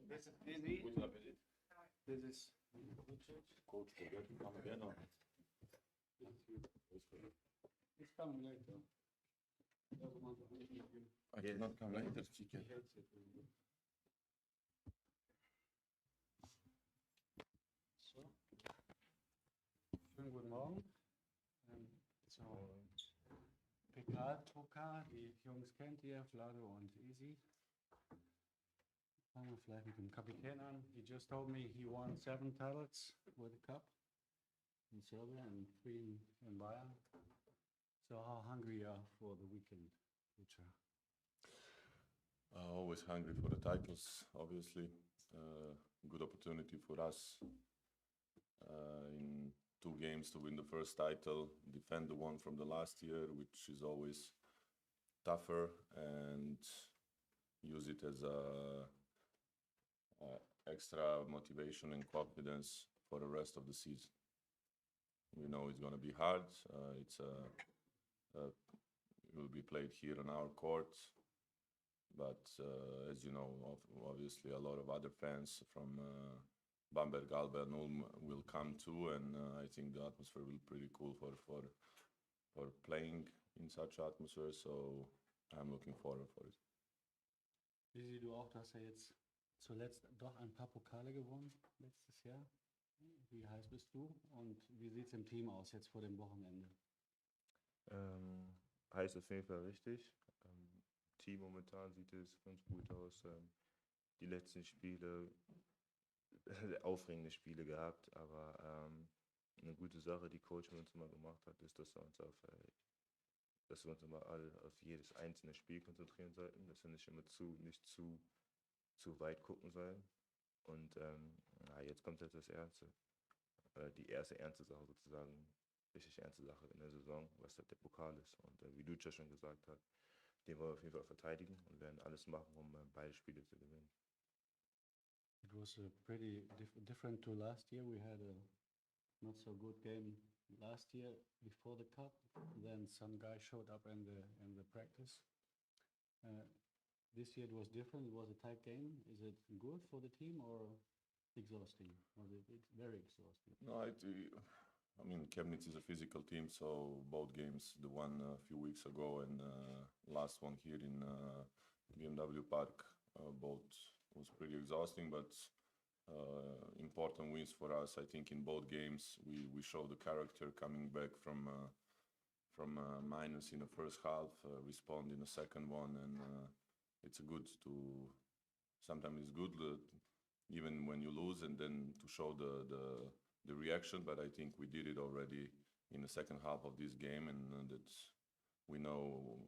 This is easy. Guten Appetit. This is Lucic. Coach, forget to come again. He's coming later. Doesn't want to leave you. I did not come later, chicken. He hates it when you- So. Schönen guten Morgen. So, PK-Drucker, die Jungs kennt ihr, Vlado und Easy. Fangen wir vielleicht mit dem Kapitän an. He just told me he won 7 titles with the cup in Serbia and 3 in Bayern. So how hungry are you for the weekend, Lucha? Always hungry for the titles, obviously. Good opportunity for us in 2 games to win the first title, defend the one from the last year, which is always tougher, and use it as a extra motivation and confidence for the rest of the season. We know it's going to be hard. It will be played here on our court, but as you know, obviously a lot of other fans from Bamberg, Alba, and Ulm will come too, and I think the atmosphere will be pretty cool for playing in such atmosphere. So I'm looking forward for it. Wie siehst du auch, dass jetzt zuletzt doch ein paar Pokale gewonnen letztes Jahr? Wie heiß bist du und wie sieht es im Team aus jetzt vor dem Wochenende? Heißt auf jeden Fall richtig. Team momentan sieht es ganz gut aus. Die letzten Spiele, aufregende Spiele gehabt, aber eine gute Sache, die Coach mit uns immer gemacht hat, ist, dass wir uns immer alle auf jedes einzelne Spiel konzentrieren sollten, dass wir nicht immer nicht zu weit gucken sollen. Und jetzt kommt halt das Ernste. Die erste ernste Sache sozusagen, richtig ernste Sache in der Saison, was halt der Pokal ist. Und wie Lucic schon gesagt hat, den wollen wir auf jeden Fall verteidigen und werden alles machen, um beide Spiele zu gewinnen. It was pretty different to last year. We had a not so good game last year before the cup. Then some guy showed up in the practice. This year it was different. It was a tight game. Is it good for the team or exhausting? Was it very exhausting? No, I mean, Chemnitz is a physical team, so both games, the one a few weeks ago and last one here in BMW Park, both was pretty exhausting, but important wins for us. I think in both games we showed the character coming back from minus in the first half, respond in the second one, and it's good to. Sometimes it's good even when you lose, and then to show the reaction. But I think we did it already in the second half of this game, and that we know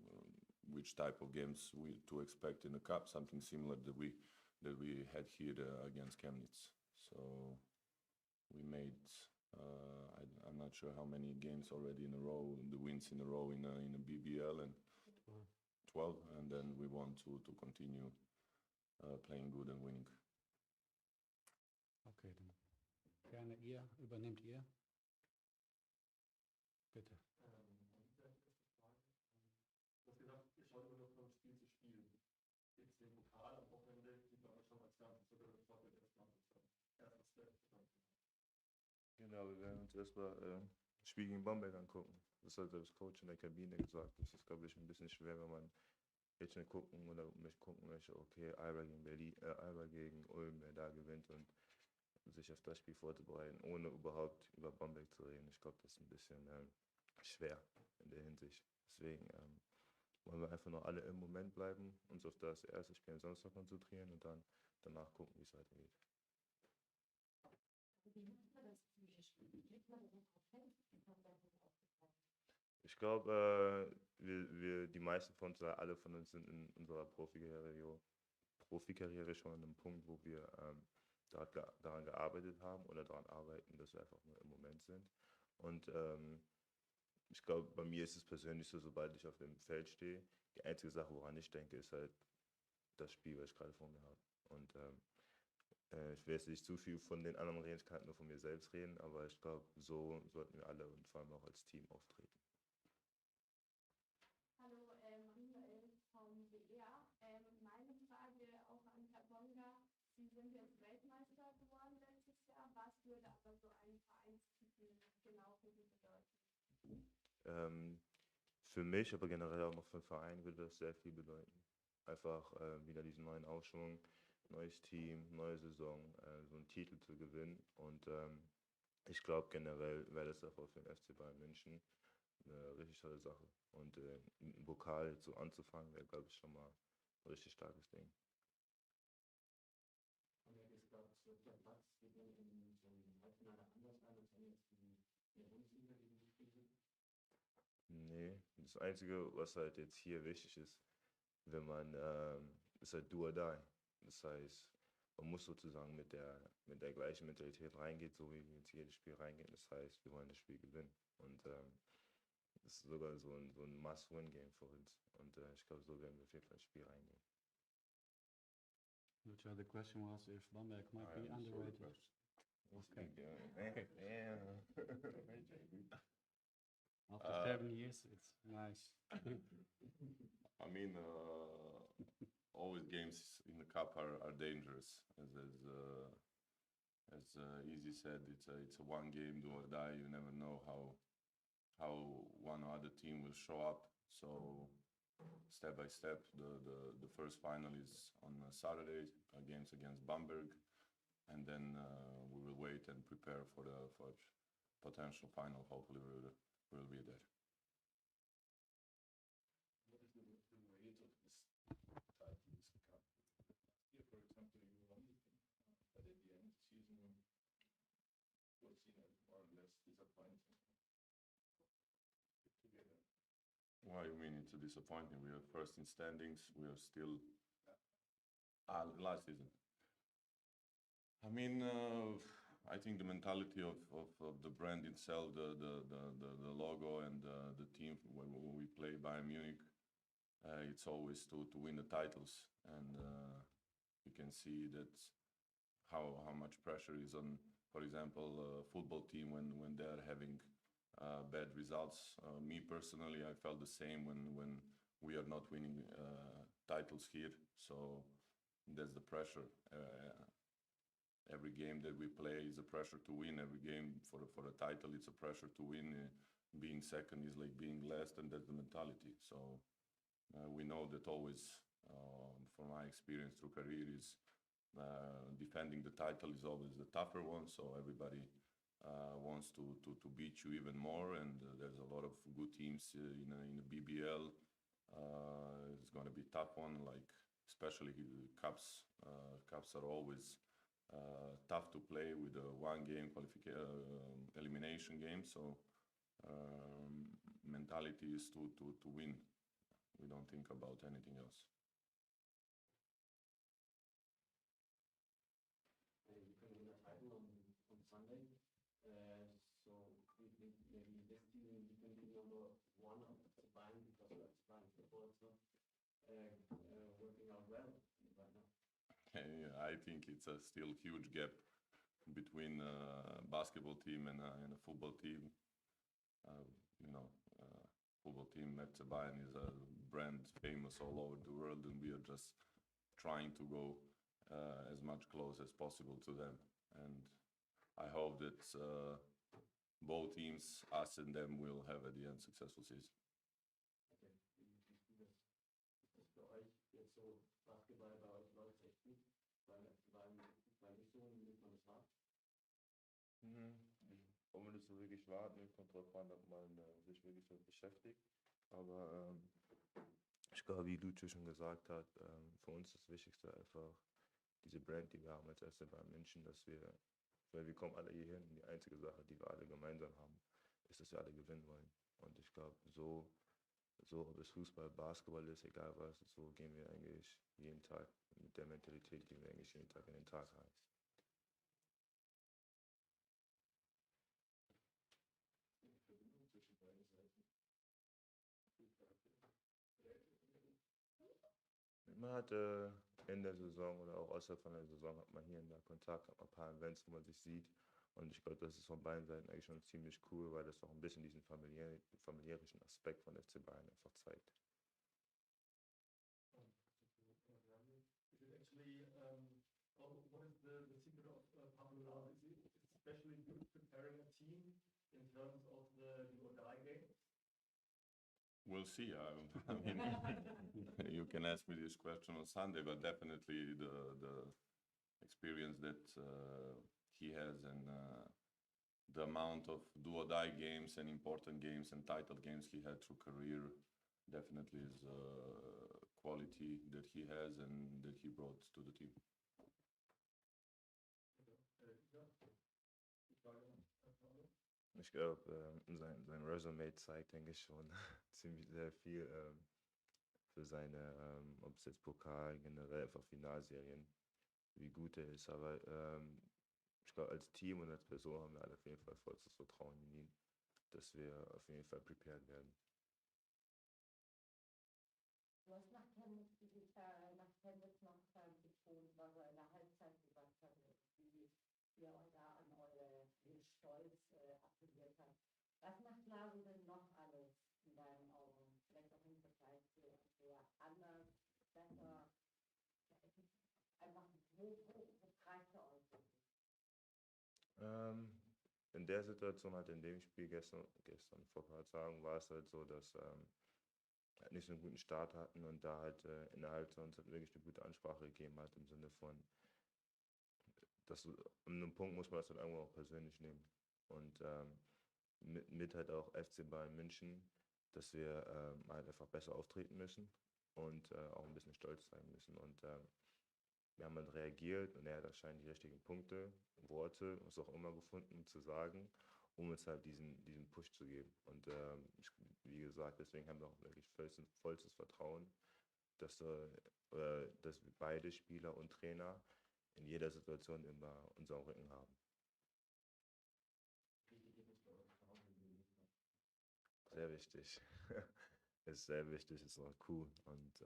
which type of games to expect in the cup. Something similar that we had here against Chemnitz. So we made, I'm not sure how many games already in a row, the wins in a row in a BBL, and 12, and then we want to continue playing good and winning. Okay, dann gerne ihr. Übernehmt ihr? Bitte. Du hast gesagt, ihr schaut immer nur von Spiel zu Spiel. Jetzt den Pokal am Wochenende sieht man schon als Ganzes, oder das war jetzt erstmal erstes Step. Genau, wir werden uns erstmal das Spiel gegen Bamberg angucken. Das hat das Coach in der Kabine gesagt. Das ist, glaube ich, ein bisschen schwer, wenn man jetzt nicht gucken möchte, okay, Alba gegen Berlin, Alba gegen Ulm, wer da gewinnt, und sich auf das Spiel vorzubereiten, ohne überhaupt über Bamberg zu reden. Ich glaube, das ist ein bisschen schwer in der Hinsicht. Deswegen wollen wir einfach nur alle im Moment bleiben, uns auf das erste Spiel am Samstag konzentrieren und dann danach gucken, wie es weitergeht. Ich glaube, die meisten von uns, alle von uns sind in unserer Profikarriere schon an einem Punkt, wo wir daran gearbeitet haben oder daran arbeiten, dass wir einfach nur im Moment sind. Und ich glaube, bei mir ist es persönlich so, sobald ich auf dem Feld stehe, die einzige Sache, woran ich denke, ist halt das Spiel, was ich gerade vor mir habe. Und ich will jetzt nicht zu viel von den anderen reden, ich kann halt nur von mir selbst reden, aber ich glaube, so sollten wir alle und vor allem auch als Team auftreten. Hallo, Manuel vom WDR. Sie sind jetzt Weltmeister geworden letztes Jahr. Was würde aber so ein Vereinstitel genau für Sie bedeuten? Für mich, aber generell auch noch für den Verein, würde das sehr viel bedeuten. Einfach wieder diesen neuen Aufschwung, neues Team, neue Saison, so einen Titel zu gewinnen. Und ich glaube generell wäre das auch für den FC Bayern München eine richtig tolle Sache. Und im Pokal so anzufangen, wäre, glaube ich, schon mal ein richtig starkes Ding. Und er ist, glaube ich, der Platz wird dann in so einem Halbfinale anders sein, als wenn jetzt die Bundesliga gegen die spielen. Nee, das Einzige, was halt jetzt hier wichtig ist, wenn man, ist halt do or die. Das heißt, man muss sozusagen mit der gleichen Mentalität reingehen, so wie wir jetzt jedes Spiel reingehen. Das heißt, wir wollen das Spiel gewinnen. Und das ist sogar so ein Must-Win-Game für uns. Und ich glaube, so werden wir auf jeden Fall ins Spiel reingehen. Lucia, the question was if Bamberg might I be understood the underrated. question. Okay. Yeah. After 7 years, it's nice. I mean, always games in the cup are dangerous. As Easy said, it's a one game do or die. You never know how one or other team will show up. So step by step, the first final is on Saturday, games against Bamberg, and then we will wait and prepare for potential final. Hopefully, we'll be there. What is the weight of this title, this cup? Here, for example, you won it, but at the end of the season, was seen as more or less disappointing. Together. Why you mean it's a disappointing? We are first in standings. We are still last season. I mean, I think the mentality of the brand itself, the logo and the team when we play Bayern Munich, it's always to win the titles, and you can see that how much pressure is on, for example, a football team when they're having bad results. Me personally, I felt the same when we are not winning titles here. So that's the pressure. Every game that we play is a pressure to win. Every game for a title, it's a pressure to win. Being second is like being last, and that's the mentality. So we know that always, from my experience through career, is defending the title is always the tougher one. So everybody wants to beat you even more, and there's a lot of good teams in the BBL. It's going to be a tough one, like especially cups. Cups are always tough to play with a one-game elimination game. So mentality is to win. We don't think about anything else. You can win the title on Sunday. So we think maybe this season you can be number one of the Bayern because that's Bayern football. It's not working out well right now. Yeah, I think it's a still huge gap between a basketball team and a football team. Football team FC Bayern is a brand famous all over the world, and we are just trying to go as much close as possible to them. And I hope that both teams, us and them, will have at the end successful season. Okay. Ist das für euch jetzt so, Basketball bei euch läuft echt gut, weil nicht so, wie man das war? Ob man das so wirklich warten, kommt drauf an, ob man sich wirklich damit beschäftigt. Aber ich glaube, wie Lucic schon gesagt hat, für uns das Wichtigste einfach diese Brand, die wir haben als FC Bayern München, weil wir kommen alle hierhin. Die einzige Sache, die wir alle gemeinsam haben, ist, dass wir alle gewinnen wollen. Und ich glaube, so ob es Fußball, Basketball ist, egal was, so gehen wir eigentlich jeden Tag, mit der Mentalität gehen wir eigentlich jeden Tag in den Tag rein. Man hat in der Saison oder auch außerhalb von der Saison hat man hier und da Kontakt, hat man ein paar Events, wo man sich sieht. Und ich glaube, das ist von beiden Seiten eigentlich schon ziemlich cool, weil das auch ein bisschen diesen familiärischen Aspekt von FC Bayern einfach zeigt. Is it actually, what the secret of Pablo Laso? Is it especially good preparing a team in terms of the do or die game? We'll see. I mean, you can ask me this question on Sunday, but definitely the experience that he has and the amount of do or die games and important games and title games he had through career definitely is quality that he has and that he brought to the team. Ich glaube, sein Resume zeigt, denke ich, schon ziemlich sehr viel für seine, ob es jetzt Pokal, generell einfach Finalserien, wie gut er ist. Aber ich glaube, als Team und als Person haben wir alle auf jeden Fall vollstes Vertrauen in ihn, dass wir auf jeden Fall prepared werden. Du hast nach Chemnitz noch betont, was er in der Halbzeit gesagt hat, wie er da an eure Stolz appelliert hat. Was macht Laso denn noch alles in deinen Augen? Vielleicht auch im Vergleich zu anders, besser? Einfach, wo greift er euch? In der Situation halt in dem Spiel gestern vor ein paar Tagen war es halt so, dass halt nicht so einen guten Start hatten und da halt in der Halbzeit uns halt wirklich eine gute Ansprache gegeben hat im Sinne von, dass an einem Punkt muss man das halt irgendwo auch persönlich nehmen. Und mit halt auch FC Bayern München, dass wir halt einfach besser auftreten müssen und auch ein bisschen stolz sein müssen. Und wir haben halt reagiert und er hat anscheinend die richtigen Punkte, Worte, was auch immer gefunden zu sagen, um uns halt diesen Push zu geben. Und wie gesagt, deswegen haben wir auch wirklich vollstes Vertrauen, dass beide Spieler und Trainer in jeder Situation immer unseren Rücken haben. Sehr wichtig. Ist sehr wichtig, ist auch cool und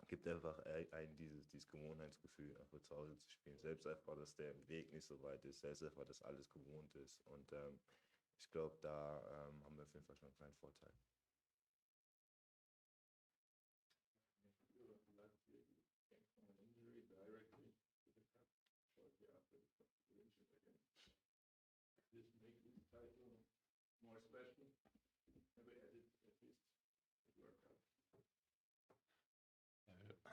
gibt einfach ein dieses Gewohnheitsgefühl, einfach zu Hause zu spielen. Selbst einfach, dass der Weg nicht so weit ist, selbst einfach, dass alles gewohnt ist. Und ich glaube, da haben wir auf jeden Fall schon einen kleinen Vorteil. This make this title more special? Maybe added at least World Cup.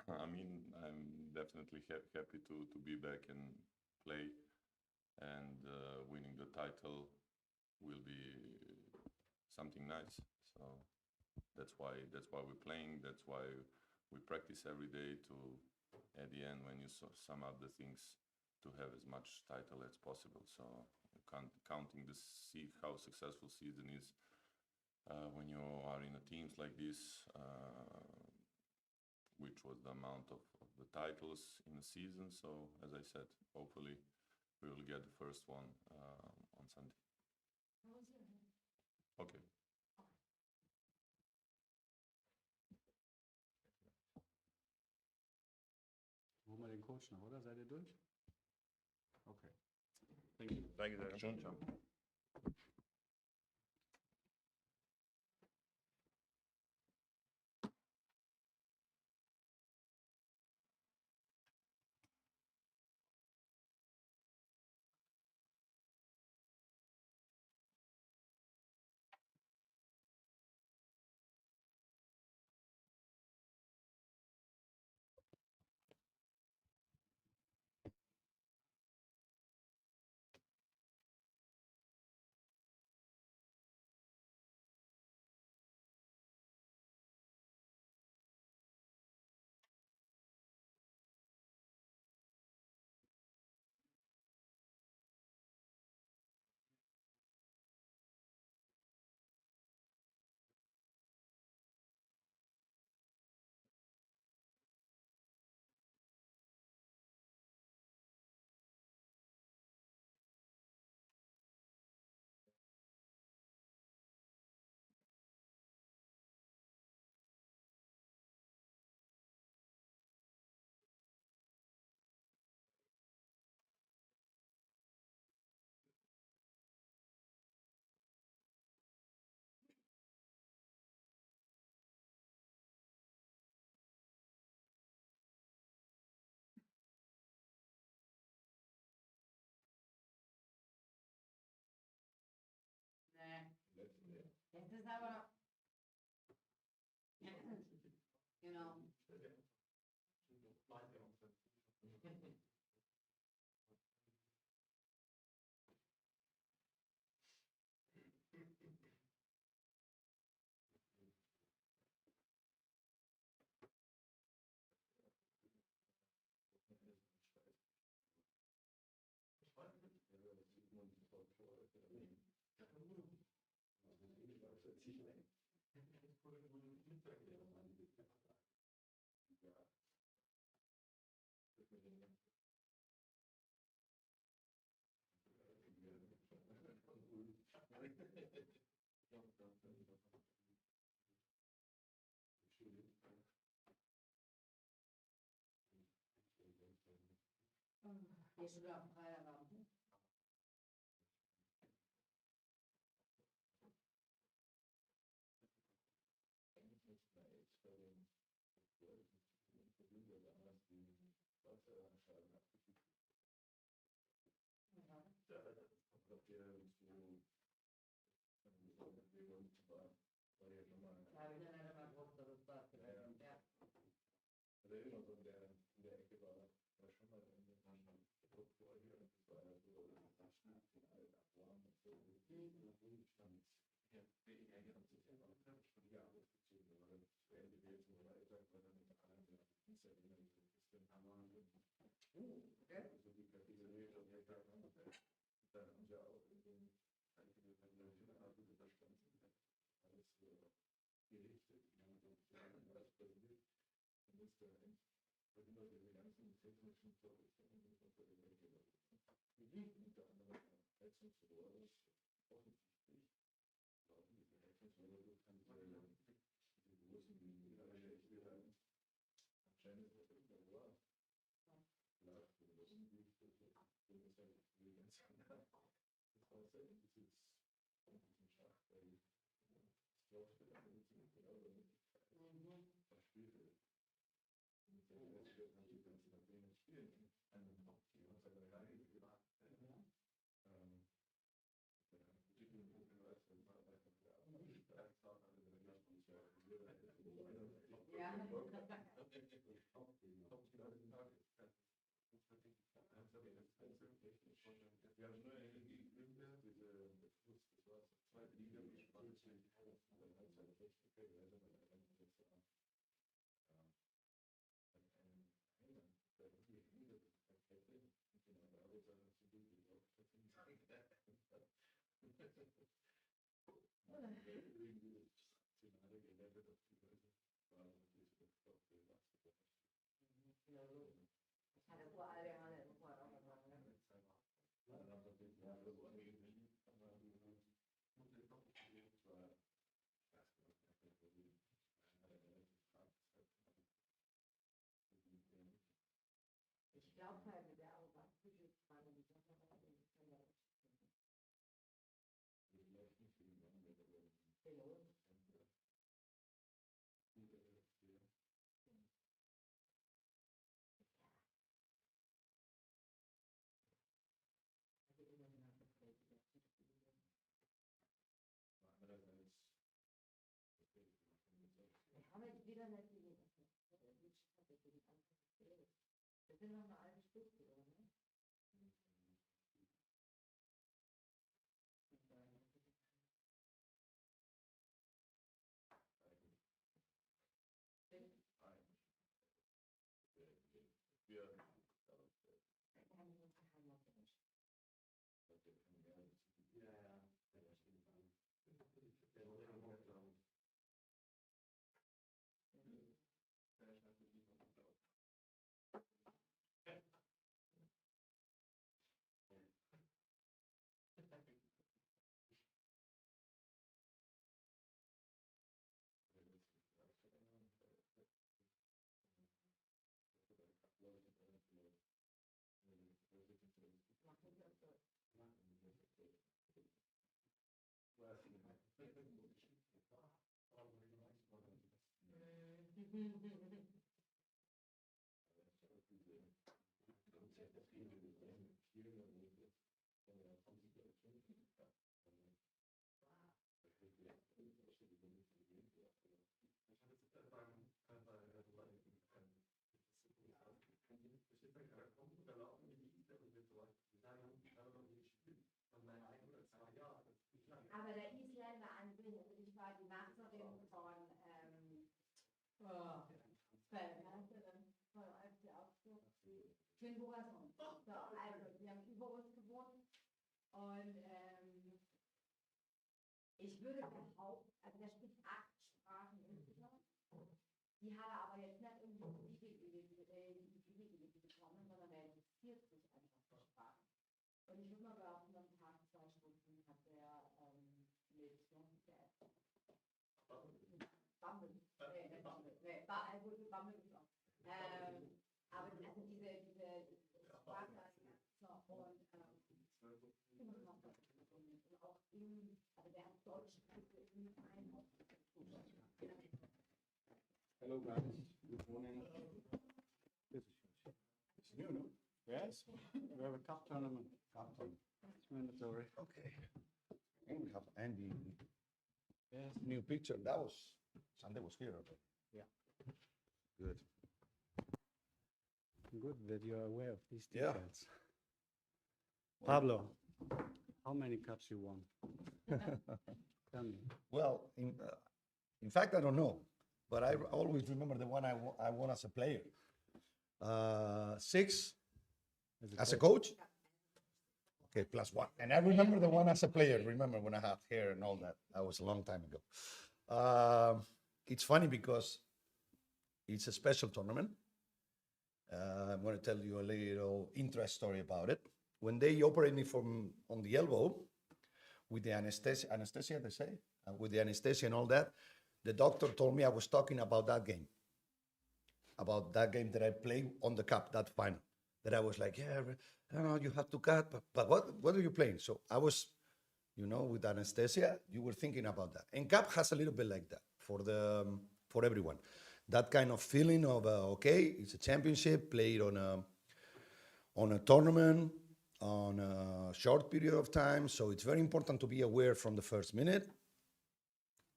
I mean, I'm definitely happy to be back and play, and winning the title will be something nice. So that's why we're playing. That's why we practice every day to, at the end, when you sum up the things, to have as much title as possible. So counting how successful season is when you are in a teams like this, which was the amount of the titles in a season. So as I said, hopefully we will get the first one on Sunday. Okay. Holen wir den Coach noch, oder? Seid ihr durch? Okay. Thank you. Danke sehr. Dankeschön. Ciao. ist aber, genau. Hier schon wieder am Feierabend. Ja, wir sind ja immer groß, dass es da vielleicht, ja. Der immer so in der Ecke war schon mal in der Mannschaft geguckt vorher und das war ja so das Abschnittsfinale abwarm und so stand ja weniger hier und sicher noch schon die Arbeitsbeziehung oder Ende jetzt und weiter weil dann mit allen der Instagram so ein bisschen Hammer und also die Kategorie und der Tag dann haben sie auch in den einzelnen Finale überstanden alles gerichtet alles passiert. Und das immer diese ganzen technischen Vorrichtungen und so weiter. Unter anderem Heizungsrohr, das offensichtlich laufen diese Heizungsrohre durch diese großen Schächte rein. Anscheinend ist das irgendein Rohr. Glas, wo das irgendwie ist ja ganz anders. Das Wasser in diesem Schacht, weil das läuft dann genau damit verspielt. Wir haben nur Energie gegründet, diese Fluss, das war das zweite Liga, die spannend sind, und dann hat es eine Techniker, die also mit einem Gesetz an. Da die Hände Kette und genau da wird dann zu gut die Auftritten sein. Irgendwie das Szenario gerettet auf die Weise war natürlich auf den Wasser. Ja, so. Das hat er vor alle Jahre im Vorrat auch gemacht, ne? Dann haben wir den Jahr so angegeben, aber die gute Kopfbewegung war, ich weiß gar nicht, ob die relativ hart Ich glaube halt, mit der Arroganz Frage, die kann man auch in die vielleicht nicht viel machen, wenn wir Hello. Wir haben jetzt wieder nicht die das sind noch eine alte Stufe, oder? Ne? für den Bogason. So, also, wir haben über uns gewohnt und ich würde behaupten, also der spricht 8 Sprachen insgesamt. Die hat er aber jetzt nicht irgendwie die bekommen, sondern er interessiert sich einfach für Sprachen. Und ich würde mal behaupten, am Tag 2 Stunden hat er mit Bumble, Bumble ist auch. Aber also diese Sprache, so, und auch also der hat Deutsch in einem Hello guys, good morning. This is it's new, no? Yes, we have a cup tournament. It's mandatory. Okay. And we have Andy. Yes. New picture. That was Sunday was here. Okay. Yeah. Good. Good that you are aware of these Yeah. details. Pablo, how many cups you won? Tell me. Well, in fact, I don't know, but I always remember the one I won as a player. 6 as a coach. Okay, +1. And I remember the one as a player. Remember when I had hair and all that? That was a long time ago. It's funny because it's a special tournament. I'm going to tell you a little interest story about it. When they operated me on the elbow with the anesthesia they say, with the anesthesia and all that, the doctor told me I was talking about that game that I played on the cup, that final. That I was like, yeah, I don't know, you have to cut, but what are you playing? So I was, with anesthesia, you were thinking about that. And cup has a little bit like that for everyone. That kind of feeling of, okay, it's a championship, played on a tournament, on a short period of time. So it's very important to be aware from the first minute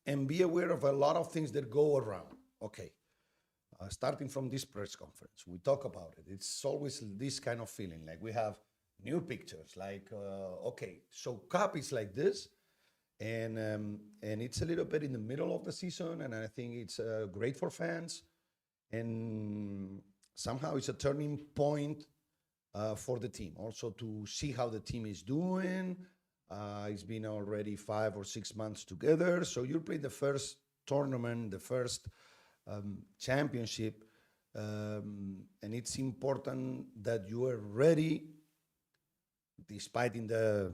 and be aware of a lot of things that go around. Okay. Starting from this press conference, we talk about it. It's always this kind of feeling, like we have new pictures, like, okay, so cup is like this, and it's a little bit in the middle of the season, and I think it's great for fans, and somehow it's a turning point for the team, also to see how the team is doing. It's been already 5 or 6 months together, so you're playing the first tournament, the first championship, and it's important that you are ready, despite in the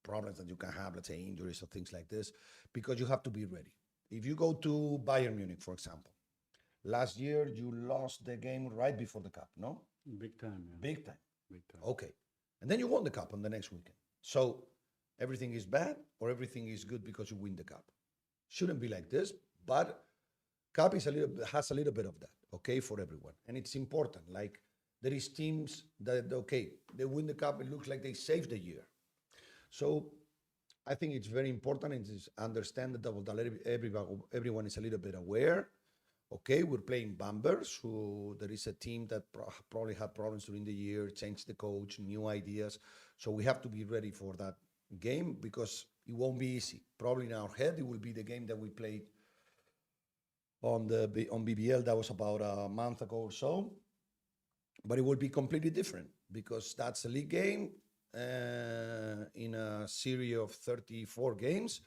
problems that you can have, let's say injuries or things like this, because you have to be ready. If you go to Bayern Munich, for example, last year you lost the game right before the cup, no? Big time, yeah. Big time. Big time. Okay. And then you won the cup on the next weekend. So everything is bad or everything is good because you win the cup. Shouldn't be like this, but cup has a little bit of that, okay, for everyone. And it's important. Like there is teams that, okay, they win the cup, it looks like they saved the year. So I think it's very important and it's understandable that everyone is a little bit aware. Okay, we're playing Bambers, who there is a team that probably had problems during the year, changed the coach, new ideas. So we have to be ready for that game because it won't be easy. Probably in our head, it will be the game that we played on BBL. That was about a month ago or so. But it will be completely different because that's a league game in a series of 34 games.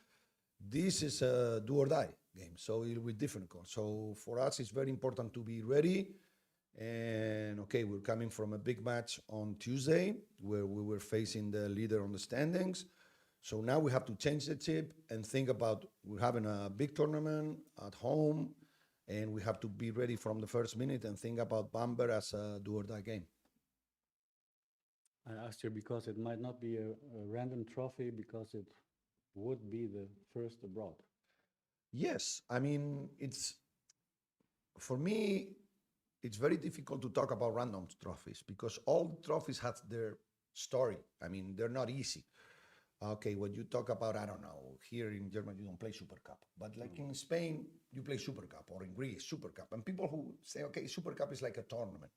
This is a do or die game, so it will be different. So for us, it's very important to be ready. And okay, we're coming from a big match on Tuesday where we were facing the leader on the standings. So now we have to change the chip and think about we're having a big tournament at home, and we have to be ready from the first minute and think about Bamber as a do or die game. I asked you because it might not be a random trophy because it would be the first abroad. Yes, I mean, for me, it's very difficult to talk about random trophies because all trophies have their story. I mean, they're not easy. Okay, when you talk about, I don't know, here in Germany, you don't play Super Cup. But like in Spain, you play Super Cup, or in Greece, Super Cup. And people who say, okay, Super Cup is like a tournament.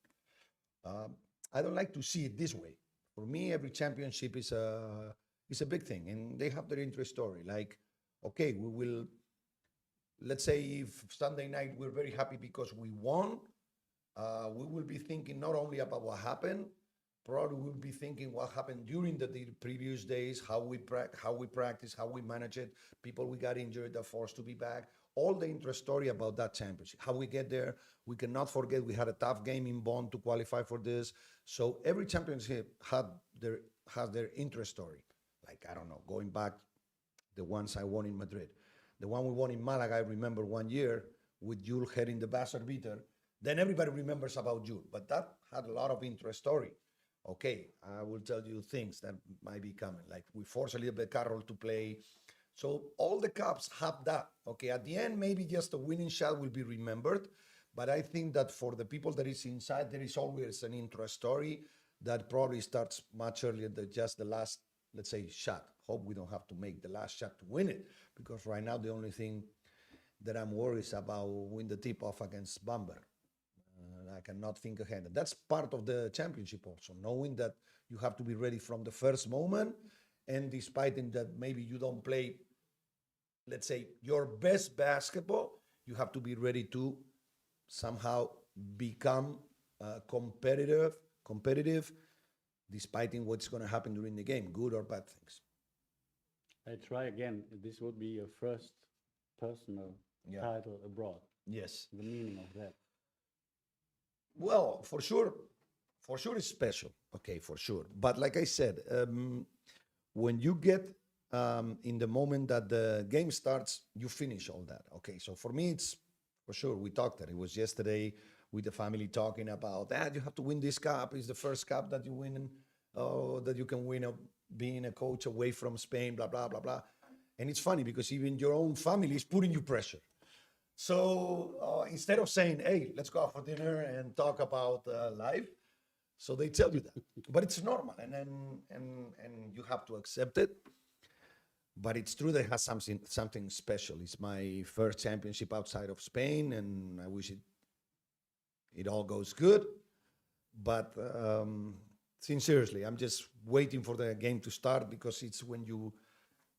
I don't like to see it this way. For me, every championship is a big thing, and they have their interest story. Like, okay, we will, let's say if Sunday night we're very happy because we won, we will be thinking not only about what happened, probably we'll be thinking what happened during the previous days, how we practice, how we manage it, people we got injured, that forced to be back, all the interest story about that championship, how we get there. We cannot forget we had a tough game in Bonn to qualify for this. So every championship has their interest story. Like, I don't know, going back the ones I won in Madrid. The one we won in Malaga, I remember one year with Jules heading the buzzer beater. Then everybody remembers about Jules, but that had a lot of interest story. Okay, I will tell you things that might be coming. Like we force a little bit Carroll to play. So all the cups have that. Okay, at the end, maybe just a winning shot will be remembered. But I think that for the people that is inside, there is always an interest story that probably starts much earlier than just the last, let's say, shot. Hope we don't have to make the last shot to win it, because right now the only thing that I'm worried is about win the tip-off against Bamberg. I cannot think ahead. And that's part of the championship also, knowing that you have to be ready from the first moment, and despite that maybe you don't play, let's say, your best basketball, you have to be ready to somehow become competitive, despite in what's going to happen during the game, good or bad things. I try again. This would be your first personal title abroad. Yes. The meaning of that. Well, for sure it's special. Okay, for sure. But like I said, when you get in the moment that the game starts, you finish all that. Okay, so for me, it's for sure. We talked that it was yesterday with the family talking about that. You have to win this cup. It's the first cup that you win, that you can win being a coach away from Spain, blah, blah, blah, blah. And it's funny because even your own family is putting you pressure. So instead of saying, hey, let's go out for dinner and talk about life, so they tell you that. But it's normal, and you have to accept it. But it's true that it has something special. It's my first championship outside of Spain, and I wish it all goes good. But sincerely, I'm just waiting for the game to start, because it's when you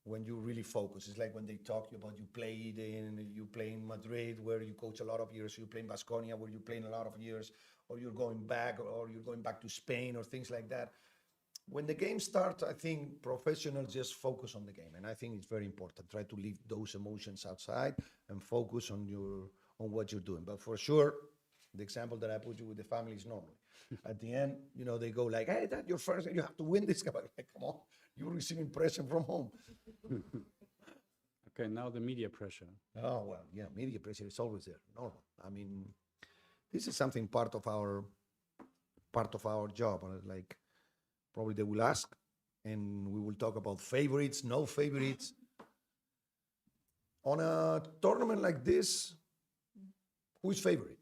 really focus. It's like when they talk about you play in Madrid, where you coach a lot of years, you play in Baskonia, where you play in a lot of years, or you're going back to Spain, or things like that. When the game starts, I think professionals just focus on the game, and I think it's very important. Try to leave those emotions outside and focus on what you're doing. But for sure, the example that I put you with the family is normal. At the end, they go like, hey, that's your first, you have to win this cup. Like, come on, you're receiving pressure from home. Okay, now the media pressure. Oh, well, yeah, media pressure is always there, normal. I mean, this is something part of our job. Like, probably they will ask, and we will talk about favorites, no favorites. On a tournament like this, who is favorite?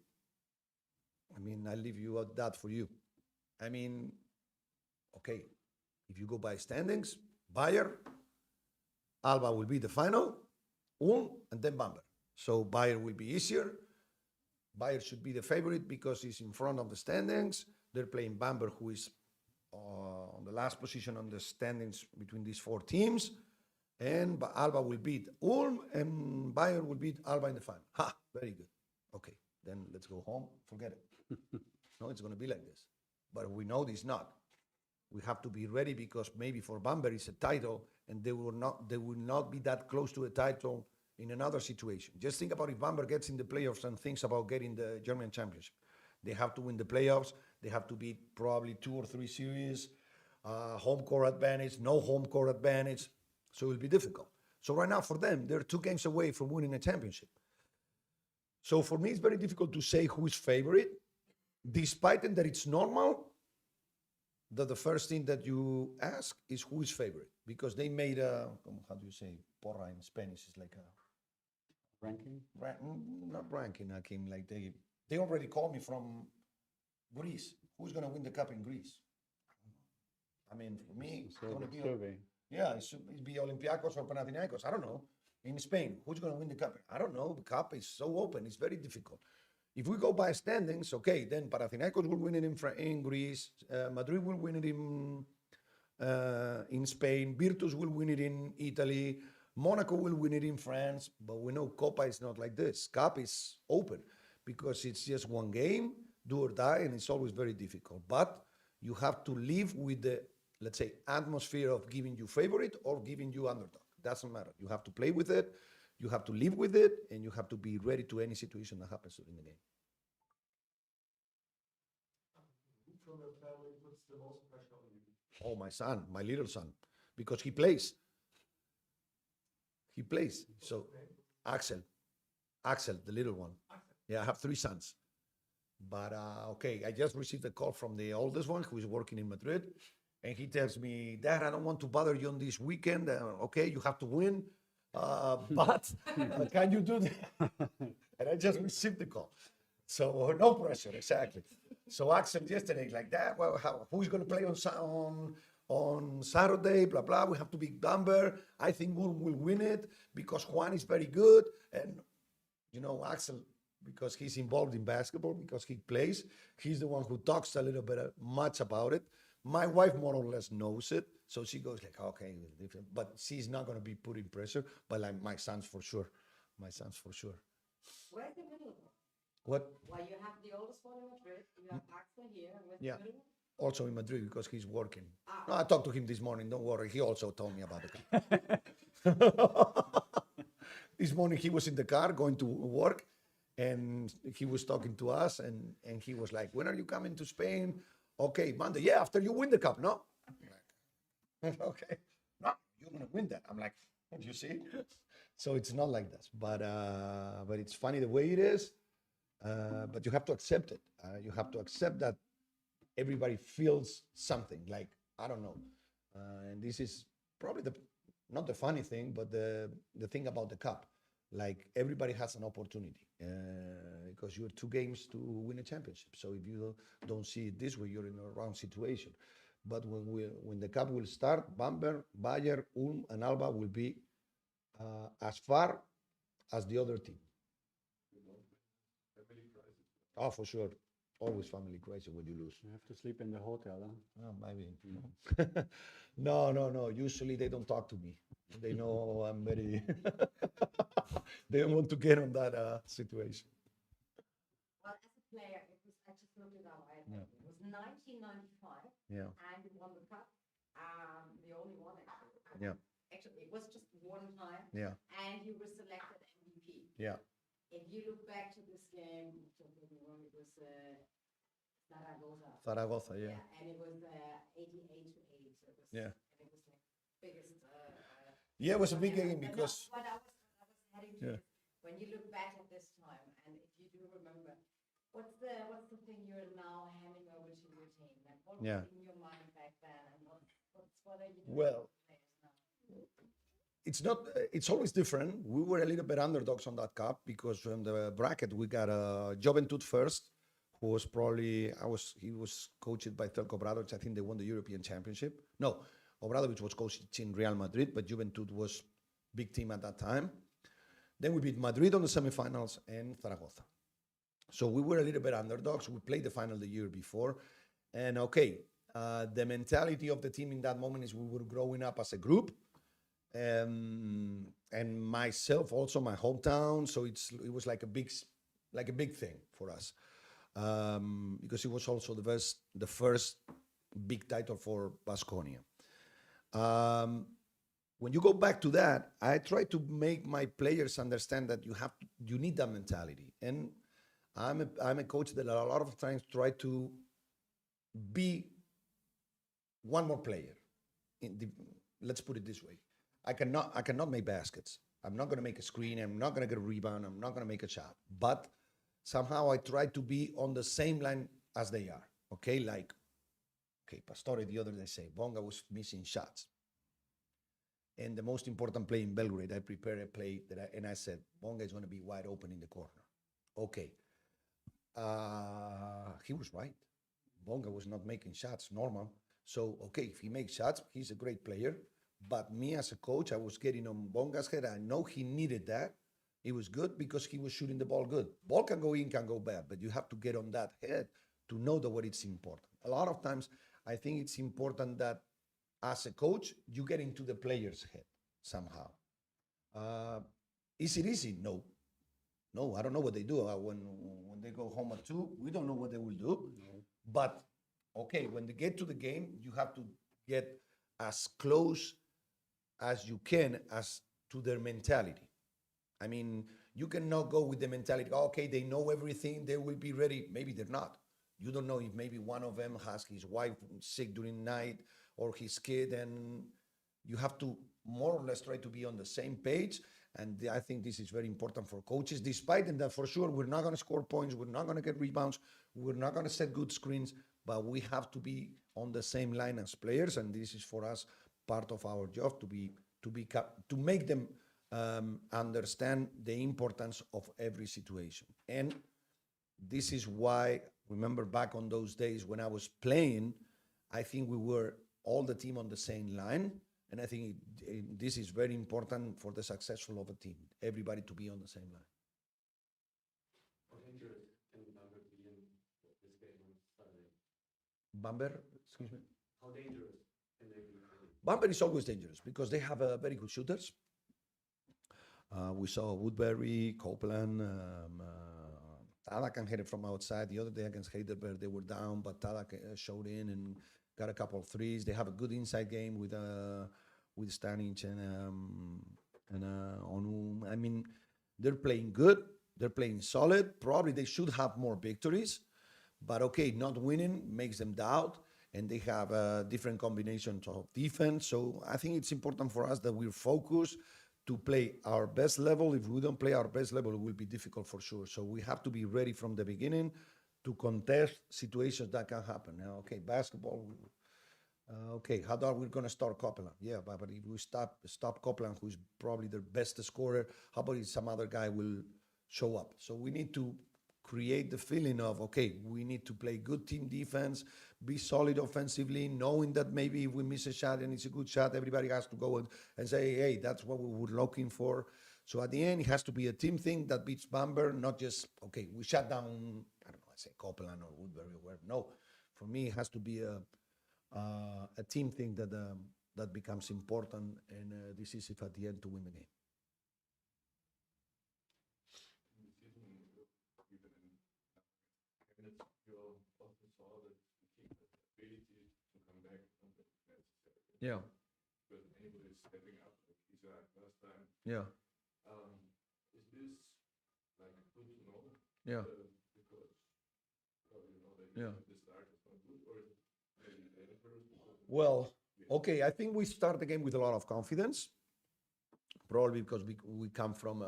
I mean, I leave you out that for you. I mean, okay, if you go by standings, Bayern, Alba will be the final, Ulm, and then Bamberg. So Bayern will be easier. Bayern should be the favorite because he's in front of the standings. They're playing Bamberg, who is on the last position on the standings between these four teams. And Alba will beat Ulm, and Bayern will beat Alba in the final. Ha, very good. Okay, then let's go home. Forget it. No, it's going to be like this. But we know this not. We have to be ready, because maybe for Bamberg it's a title, and they will not be that close to a title in another situation. Just think about if Bamberg gets in the playoffs and thinks about getting the German championship. They have to win the playoffs. They have to beat probably 2 or 3 series, home court advantage, no home court advantage. So it will be difficult. So right now for them, they're 2 games away from winning a championship. So for me, it's very difficult to say who is favorite, despite that it's normal that the first thing that you ask is who is favorite, because they made a, how do you say, porra in Spanish? It's like a Ranking? not ranking, Hakim. Like they already called me from Greece. Who's going to win the cup in Greece? I mean, for me, it's going to be survey. Yeah, it'd be Olympiacos or Panathinaikos. I don't know. In Spain, who's going to win the cup? I don't know. The cup is so open. It's very difficult. If we go by standings, okay, then Panathinaikos will win it in Greece. Madrid will win it in Spain. Virtus will win it in Italy. Monaco will win it in France. But we know Copa is not like this. Cup is open because it's just one game. do or die, and it's always very difficult. But you have to live with the, let's say, atmosphere of giving you favorite or giving you underdog. Doesn't matter. You have to play with it, you have to live with it, and you have to be ready to any situation that happens during the game. Who from your family puts the most pressure on you? Oh, my son, my little son, because he plays. He plays. So, Axel, the little one. Yeah, I have 3 sons. But okay, I just received a call from the oldest one who is working in Madrid. And he tells me, Dad, I don't want to bother you on this weekend. Okay, you have to win. But can you do that? And I just received the call. So no pressure, exactly. So Axel yesterday, like that, well, who's going to play on Saturday, blah, blah. We have to beat Bamber. I think we'll win it because Juan is very good. And, you know, Axel, because he's involved in basketball, because he plays, he's the one who talks a little bit much about it. My wife more or less knows it. So she goes like, okay, but she's not going to be putting pressure. But like my sons for sure. My sons for sure. Where's the middle one? What? Well, you have the oldest one in Madrid, you have Axel here, and where's Yeah. the middle one? Also in Madrid because he's working. No, I talked to him this morning. Don't worry. He also told me about it. This morning he was in the car going to work, and he was talking to us, and he was like, when are you coming to Spain? Okay, Monday. Yeah, after you win the cup, no? I'm like, okay. No, you're going to win that. I'm like, you see? So it's not like this. But it's funny the way it is. But you have to accept it. You have to accept that everybody feels something, like, I don't know. And this is probably not the funny thing, but the thing about the cup. Like, everybody has an opportunity because you're 2 games to win a championship. So if you don't see it this way, you're in a wrong situation. But when the cup will start, Bamberg, Bayern, Ulm, and Alba will be as far as the other team. Oh, for sure. Always family crisis when you lose. You have to sleep in the hotel, huh? Oh, maybe. No. Usually they don't talk to me. They know I'm very. They don't want to get on that situation. Well, as a player, it was, I just looked it up, it was 1995, Yeah. and you won the cup, the only one actually. Yeah. Actually, it was just one time, Yeah. and you were selected MVP. Yeah. If you look back to this game, don't get me wrong, it was Zaragoza. Zaragoza, yeah. And it was 88-8. So it was, Yeah. And it was like biggest. Yeah, it was a big whatever. game because. What I was heading to Yeah. is, when you look back at this time, and if you do remember, what's the thing you're now handing over to your team? Like, what Yeah. was in your mind back then, and what are you doing Well, with the players now? it's not. It's always different. We were a little bit underdogs on that cup because from the bracket we got Juventud first, who was probably he was coached by Telko Obradovic. I think they won the European Championship. No, Obradovic was coaching Real Madrid, but Juventud was big team at that time. Then we beat Madrid on the semifinals and Zaragoza. So we were a little bit underdogs. We played the final the year before, and okay, the mentality of the team in that moment is we were growing up as a group. And myself also my hometown, so it was like a big thing for us, because it was also the first big title for Baskonia. When you go back to that, I try to make my players understand that you need that mentality, and I'm a coach that a lot of times try to be one more player. Let's put it this way. I cannot make baskets. I'm not going to make a screen. I'm not going to get a rebound. I'm not going to make a shot. But somehow I try to be on the same line as they are. Okay, like, Pastore the other day say, Bonga was missing shots. And the most important play in Belgrade, I prepared a play and I said, Bonga is going to be wide open in the corner. Okay. He was right. Bonga was not making shots, normal. So, okay, if he makes shots, he's a great player. But me as a coach, I was getting on Bonga's head. I know he needed that. It was good because he was shooting the ball good. Ball can go in, can go bad, but you have to get on that head to know that what it's important. A lot of times, I think it's important that as a coach, you get into the player's head somehow. Is it easy? No. I don't know what they do when when they go home at 2, we don't know what they will do. But okay, when they get to the game, you have to get as close as you can as to their mentality. I mean, you cannot go with the mentality, okay, they know everything, they will be ready. Maybe they're not. You don't know if maybe one of them has his wife sick during the night or his kid, and you have to more or less try to be on the same page. And I think this is very important for coaches, despite that for sure we're not going to score points, we're not going to get rebounds, we're not going to set good screens, but we have to be on the same line as players, and this is for us part of our job to make them understand the importance of every situation. And this is why, remember back on those days when I was playing, I think we were all the team on the same line. And I think this is very important for the successful of a team, everybody to be on the same line. How dangerous can Bamberg be in this game on Saturday? Bamberg, excuse me? How dangerous can they be? Bamberg is always dangerous because they have very good shooters. We saw Woodbury, Copeland, Tada can hit it from outside. The other day against Heidelberg, they were down, but Tada showed in and got a couple of threes. They have a good inside game with Stanic and Onu. I mean, they're playing good. They're playing solid. Probably they should have more victories, but okay, not winning makes them doubt, and they have different combinations of defense. So I think it's important for us that we're focused to play our best level. If we don't play our best level, it will be difficult for sure. So we have to be ready from the beginning to contest situations that can happen. Now, okay, basketball, okay, how are we going to start Copeland? Yeah, but if we stop Copeland, who's probably their best scorer, how about if some other guy will show up? So we need to create the feeling of, okay, we need to play good team defense, be solid offensively, knowing that maybe if we miss a shot and it's a good shot, everybody has to go and say, hey, that's what we were looking for. So at the end, it has to be a team thing that beats Bamberg, not just, okay, we shut down, I don't know, I say Copeland or Woodbury or whatever. No, for me, it has to be a team thing that becomes important and decisive at the end to win the game. Yeah. But anybody is stepping up, like he said last time. Yeah. Is this like good to know? Yeah. Because you know that Yeah. the start is not good, or is it maybe dangerous? Well, okay, I think we start the game with a lot of confidence. Probably because we come from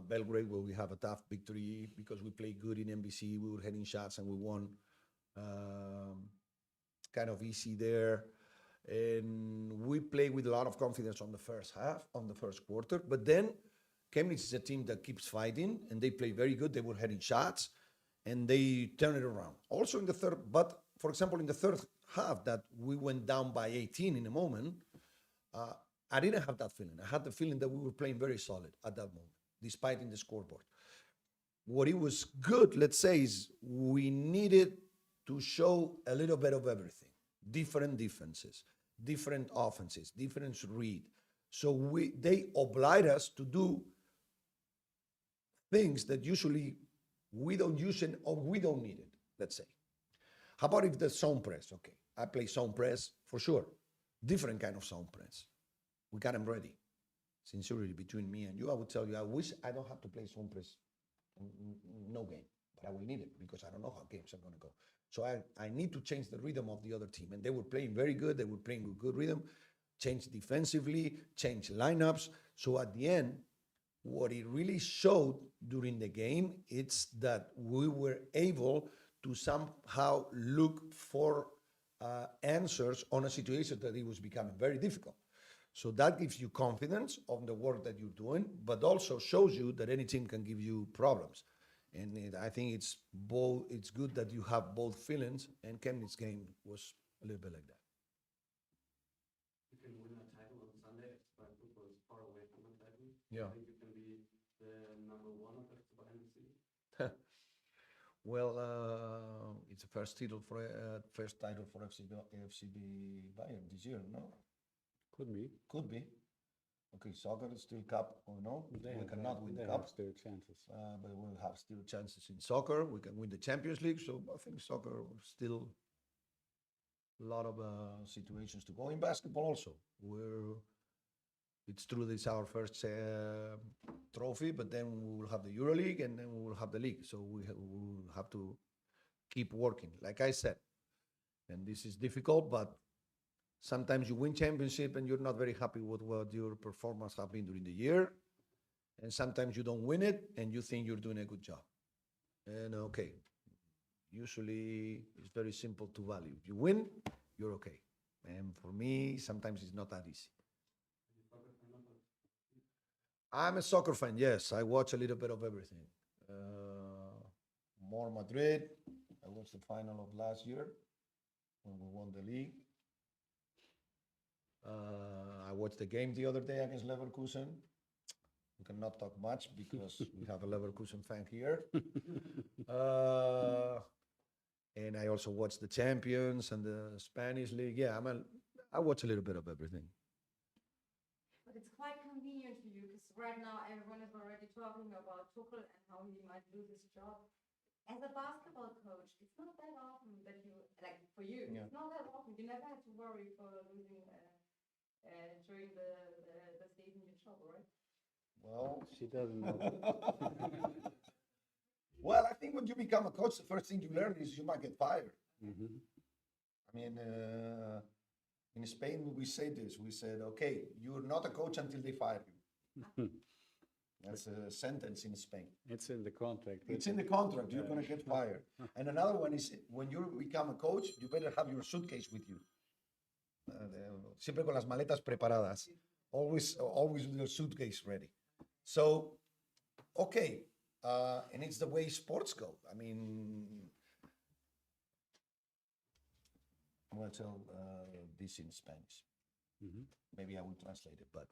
Belgrade, where we have a tough victory because we played good in NBC. We were hitting shots and we won. Kind of easy there. And we play with a lot of confidence on the first half, on the first quarter. But then Chemnitz is a team that keeps fighting, and they play very good. They were heading shots, and they turn it around. Also in the third, but for example, in the third half that we went down by 18 in a moment, I didn't have that feeling. I had the feeling that we were playing very solid at that moment, despite in the scoreboard. What it was good, let's say, is we needed to show a little bit of everything. Different defenses, different offenses, different read. So they oblige us to do things that usually we don't use it or we don't need it, let's say. How about if the zone press? Okay, I play zone press for sure. Different kind of zone press. We got them ready. Sincerely, between me and you, I would tell you, I wish I don't have to play zone press no game, but I will need it because I don't know how games are going to go. So I need to change the rhythm of the other team. And they were playing very good. They were playing with good rhythm, change defensively, change lineups. So at the end, what it really showed during the game, it's that we were able to somehow look for answers on a situation that it was becoming very difficult. So that gives you confidence on the work that you're doing, but also shows you that any team can give you problems. And I think it's good that you have both feelings, and Chemnitz game was a little bit like that. You can win a title on Sunday. FCBB football is far away from a title. Yeah. I think you can be the number one of FCBB in the city. Well, it's the first title for FCB Bayern this year, no? Could be. Could be. Okay, soccer is still cup, no? We cannot win the they cup. have still chances. But we'll have still chances in soccer. We can win the Champions League. So I think soccer still a lot of situations to go. In basketball also, it's true this is our first trophy, but then we will have the EuroLeague and then we will have the league. So we will have to keep working, like I said. And this is difficult, but sometimes you win championship and you're not very happy with what your performance have been during the year. And sometimes you don't win it and you think you're doing a good job. And okay, usually it's very simple to value. If you win, you're okay. And for me, sometimes it's not that easy. I'm a soccer fan, yes. I watch a little bit of everything. More Madrid. I watched the final of last year when we won the league. I watched the game the other day against Leverkusen. We cannot talk much because we have a Leverkusen fan here. And I also watched the Champions and the Spanish League. Yeah, I watch a little bit of everything. But it's quite convenient for you because right now everyone is already talking about Tuchel and how he might lose his job. As a basketball coach, it's not that often that you, like for you, Yeah. it's not that often. You never had to worry for losing during the season your job, right? Well, She doesn't know. well, I think when you become a coach, the first thing you learn is you might get fired. Mhm. I mean, in Spain, we say this. We said, okay, you're not a coach until they fire you. That's a sentence in Spain. It's in the contract. It's in the contract. You're going to get fired. And another one is when you become a coach, you better have your suitcase with you. Siempre con las maletas preparadas. Always with your suitcase ready. So, okay. And it's the way sports go. I mean, I'm going to tell this in Spanish. Mhm. Maybe I will translate it, but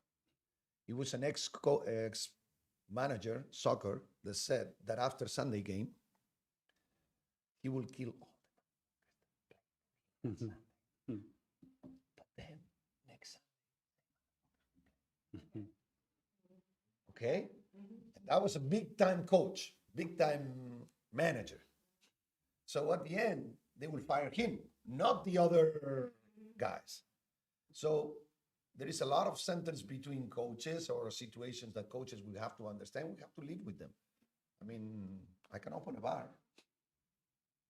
he was an ex manager, soccer, that said that after Sunday game, he will kill all the players. But then next Sunday, okay? And that was a big time coach, big time manager. So at the end, they will fire him, not the other guys. So there is a lot of sentence between coaches or situations that coaches will have to understand. We have to live with them. I mean, I can open a bar.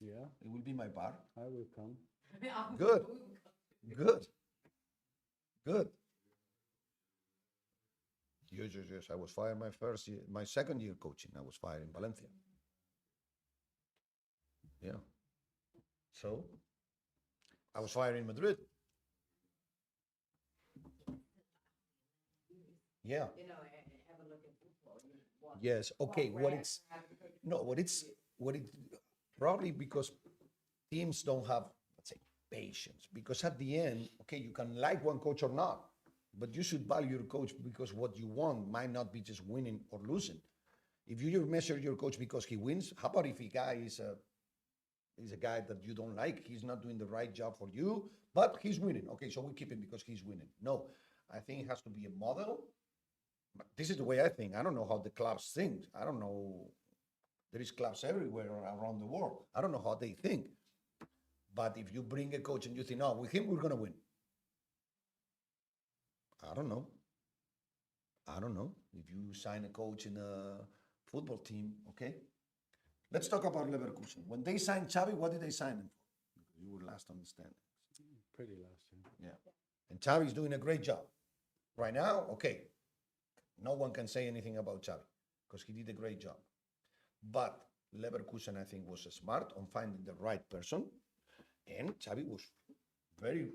Yeah, It will be my bar. I will come. Good. Good. Good. Yes. I was fired my second year coaching. I was fired in Valencia. Yeah. So I was fired in Madrid. Yeah. You know, have a look at football. Yes. Okay. Probably because teams don't have, let's say, patience. Because at the end, okay, you can like one coach or not, but you should value your coach because what you want might not be just winning or losing. If you measure your coach because he wins, how about if a guy is a guy that you don't like? He's not doing the right job for you, but he's winning. Okay, so we keep him because he's winning. No, I think it has to be a model. But this is the way I think. I don't know how the clubs think. I don't know. There is clubs everywhere around the world. I don't know how they think. But if you bring a coach and you think, no, with him we're going to win. I don't know. If you sign a coach in a football team, okay? Let's talk about Leverkusen. When they signed Xavi, what did they sign him for? Because you were last on the standings. Pretty last year. Yeah. And Xavi's doing a great job. Right now, okay. No one can say anything about Xavi because he did a great job. But Leverkusen, I think, was smart on finding the right person. And Xavi was very,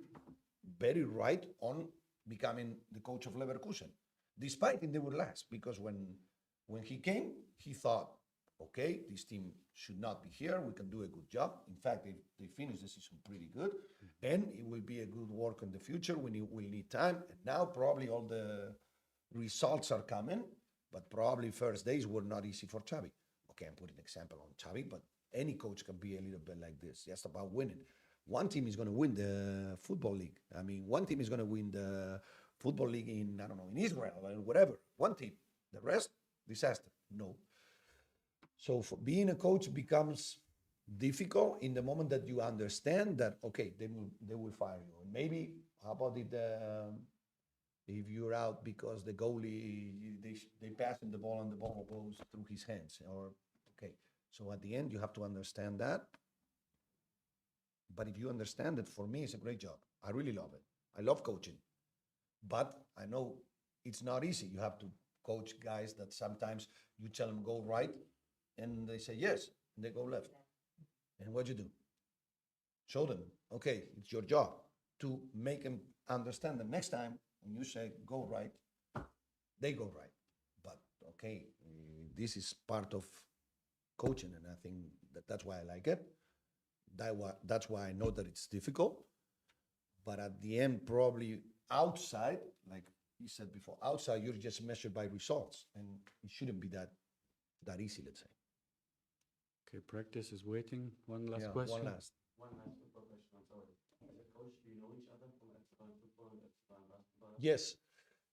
very right on becoming the coach of Leverkusen. Despite they were last, because when he came, he thought, okay, this team should not be here. We can do a good job. In fact, they finished the season pretty good. And it will be a good work in the future. We'll need time. And now probably all the results are coming, but probably first days were not easy for Xavi. Okay, I'm putting an example on Xavi, but any coach can be a little bit like this, just about winning. One team is going to win the football league. I mean, one team is going to win the football league in, I don't know, in Israel or whatever. One team. The rest, disaster. No. So for being a coach becomes difficult in the moment that you understand that, okay, they will fire you. And maybe, how about if you're out because the goalie, they pass him the ball and the ball goes through his hands, or, okay. So at the end, you have to understand that. But if you understand it, for me, it's a great job. I really love it. I love coaching. But I know it's not easy. You have to coach guys that sometimes you tell them go right, and they say yes, and they go left. And what you do? Show them, okay, it's your job to make them understand that next time when you say go right, they go right. But okay, this is part of coaching, and I think that's why I like it. That's why I know that it's difficult. But at the end, probably outside, like he said before, outside you're just measured by results, and it shouldn't be that easy, let's say. Okay, practice is waiting. One last Yeah, question. one last. One last football question, I'm sorry. As a coach, do you know each other from FC Bayern football and FC Bayern basketball? Yes,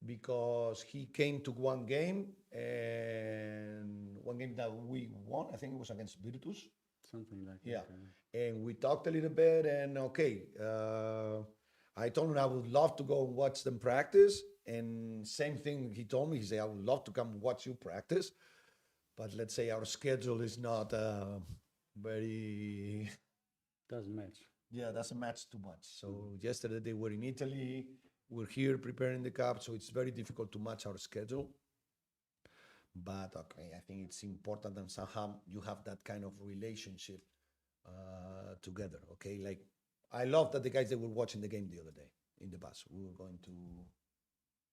because he came to one game, and one game that we won, I think it was against Virtus. Something like Yeah. that. And we talked a little bit, and okay, I told him I would love to go watch them practice, and same thing he told me. He said, I would love to come watch you practice, but let's say our schedule is not very... Doesn't match. Yeah, doesn't match too much. So yesterday they were in Italy, we're here preparing the cup, so it's very difficult to match our schedule. But okay, I think it's important that somehow you have that kind of relationship together, okay? Like, I love that the guys that were watching the game the other day in the bus. We were going to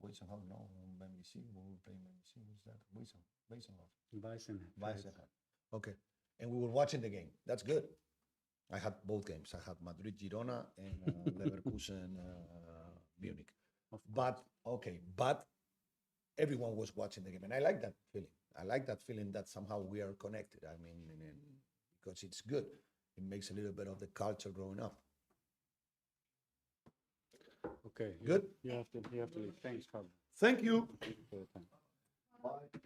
Weisenhof, no, BMC, we were playing BMC, who's that? Weisenhof. Bison. Okay, and we were watching the game. That's good. I had both games. I had Madrid, Girona, and Leverkusen, Munich. But everyone was watching the game, and I like that feeling. I like that feeling that somehow we are connected. I mean, because it's good. It makes a little bit of the culture growing up. Okay. Good. You have to leave. Thanks, Pablo. Thank you. Thank you for your time. Bye.